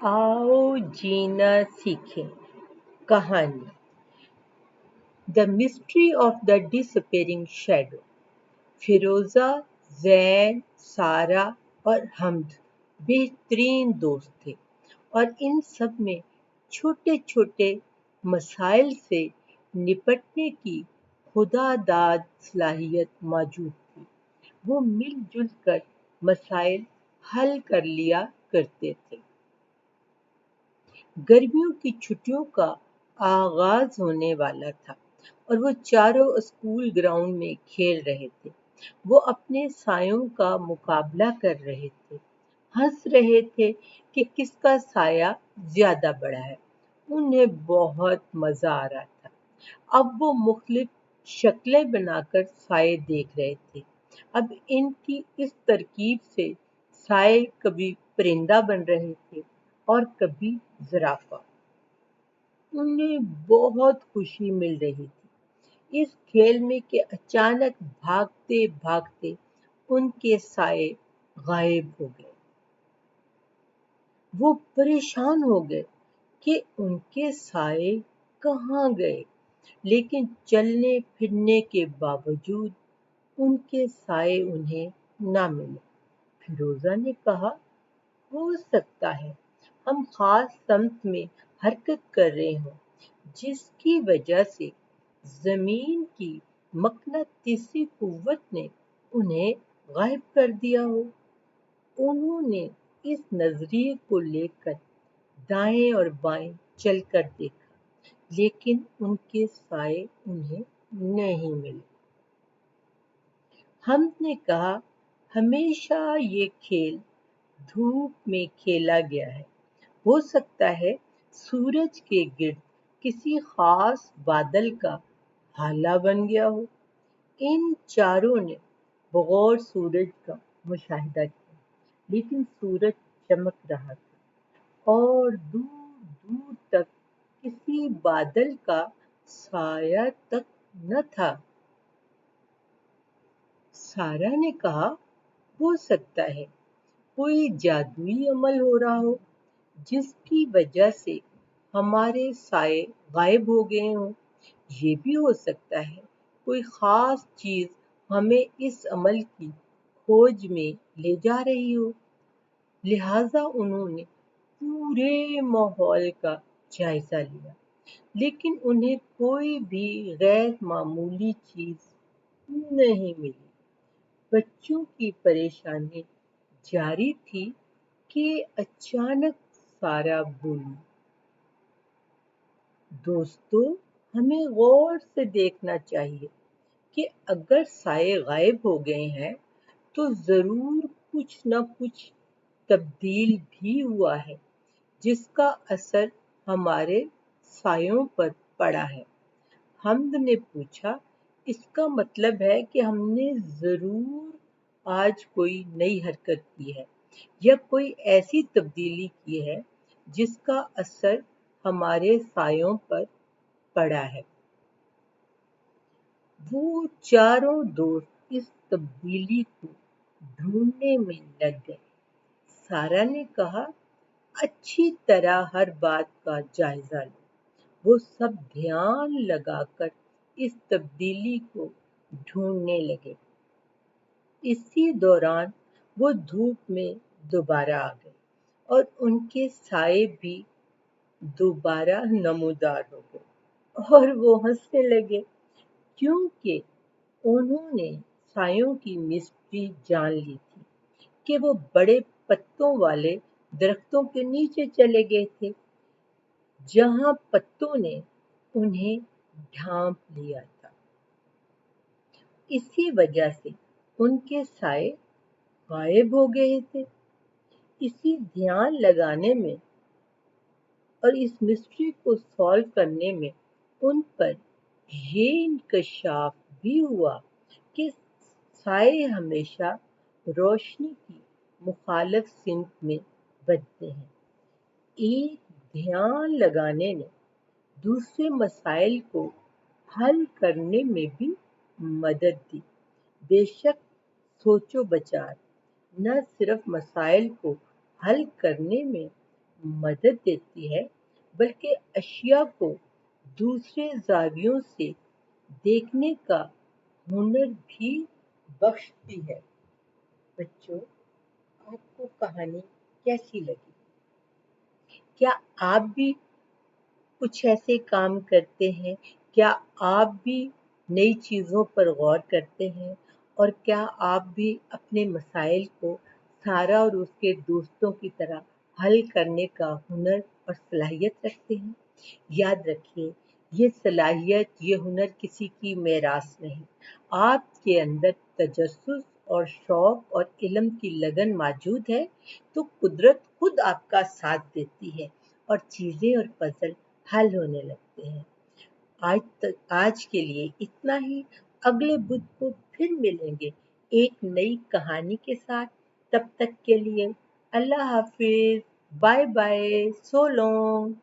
आओ जीना सीखें कहानी the mystery of the disappearing shadow. Feroza, Jain, Sara और हमद बेहतरीन दोस्त थे और इन सब में छोटे छोटे मसाइल से निपटने की खुदादाद सलाहियत मौजूद थी। वो मिलजुल कर मसाइल हल कर लिया करते थे। गर्मियों की छुट्टियों का आगाज होने वाला था और वो चारों स्कूल ग्राउंड में खेल रहे थे। वो अपने सायों का मुकाबला कर रहे थे, हंस रहे थे कि किसका साया ज्यादा बड़ा है। उन्हें बहुत मजा आ रहा था। अब वो मुख्तलिफ शक्लें बनाकर साए देख रहे थे। अब इनकी इस तरकीब से साए कभी परिंदा बन रहे थे और कभी ज़राफ़ा। उन्हें बहुत खुशी मिल रही थी इस खेल में कि अचानक भागते भागते उनके साए गायब हो गए। वो परेशान हो गए कि उनके साए कहाँ गए, लेकिन चलने फिरने के बावजूद उनके साए उन्हें ना मिले। फिरोजा ने कहा, हो सकता है हम खास समत में हरकत कर रहे हों, जिसकी वजह से जमीन की मकनातीसी कुव्वत ने उन्हें गायब कर दिया हो। उन्होंने इस नजरिए को लेकर दाएं और बाएं चलकर देखा, लेकिन उनके साए उन्हें नहीं मिले। हमने कहा, हमेशा ये खेल धूप में खेला गया है। हो सकता है सूरज के गिर्द किसी खास बादल का हाला बन गया हो। इन चारों ने बगौर सूरज का मुशाहिदा किया, लेकिन सूरज चमक रहा था और दूर दूर तक किसी बादल का साया तक न था। सारा ने कहा, हो सकता है कोई जादुई अमल हो रहा हो, जिसकी वजह से हमारे साए गायब हो गए हों। ये भी हो सकता है कोई खास चीज हमें इस अमल की खोज में ले जा रही हो। लिहाजा उन्होंने पूरे माहौल का जायजा लिया, लेकिन उन्हें कोई भी गैर मामूली चीज नहीं मिली। बच्चों की परेशानी जारी थी कि अचानक सारा बोली, दोस्तों, हमें गौर से देखना चाहिए कि अगर साए गायब हो गए हैं तो जरूर कुछ न कुछ तब्दील भी हुआ है, जिसका असर हमारे सायों पर पड़ा है। हमद ने पूछा, इसका मतलब है कि हमने जरूर आज कोई नई हरकत की है या कोई ऐसी तब्दीली की है जिसका असर हमारे सायों पर पड़ा है। वो चारों दोस्त इस तब्दीली को ढूंढने में लग गए। सारा ने कहा, अच्छी तरह हर बात का जायजा लो। वो सब ध्यान लगाकर इस तब्दीली को ढूंढने लगे। इसी दौरान वो धूप में दोबारा आ गए और उनके साए भी दोबारा नमूदार हो गए और वो हंसने लगे, क्योंकि उन्होंने सायों की मिस्ट्री जान ली थी कि वो बड़े पत्तों वाले दरख्तों के नीचे चले गए थे, जहां पत्तों ने उन्हें ढांप लिया था। इसी वजह से उनके साए गायब हो गए थे। इसी ध्यान लगाने में और इस मिस्ट्री को सॉल्व करने में उन पर ये इंकशाफ भी हुआ कि साए हमेशा रोशनी की मुखालिफ सिमत में बढ़ते हैं। एक ध्यान लगाने ने दूसरे मसाइल को हल करने में भी मदद दी। बेशक सोचो बचार न सिर्फ मसाइल को हल करने में मदद देती है बल्कि अशिया को दूसरे जावियों से देखने का हुनर भी बख्शती है। बच्चों, आपको कहानी कैसी लगी? क्या आप भी कुछ ऐसे काम करते हैं? क्या आप भी नई चीज़ों पर गौर करते हैं? और क्या आप भी अपने मसाइल को सारा और उसके दोस्तों की तरह हल करने का हुनर और सलाहियत रखते हैं? याद रखिए, ये सलाहियत, ये हुनर किसी की मेरास नहीं। आपके अंदर तजस्सुस और शौक और इल्म की लगन मौजूद है, तो कुदरत खुद आपका साथ देती है और चीज़ें और पज़ल हल होने लगते हैं। आज के लिए इतना ही। अगले बुध को फिर मिलेंगे एक नई कहानी के साथ। तब तक के लिए अल्लाह हाफ़िज़, बाय बाय, सो लॉन्ग।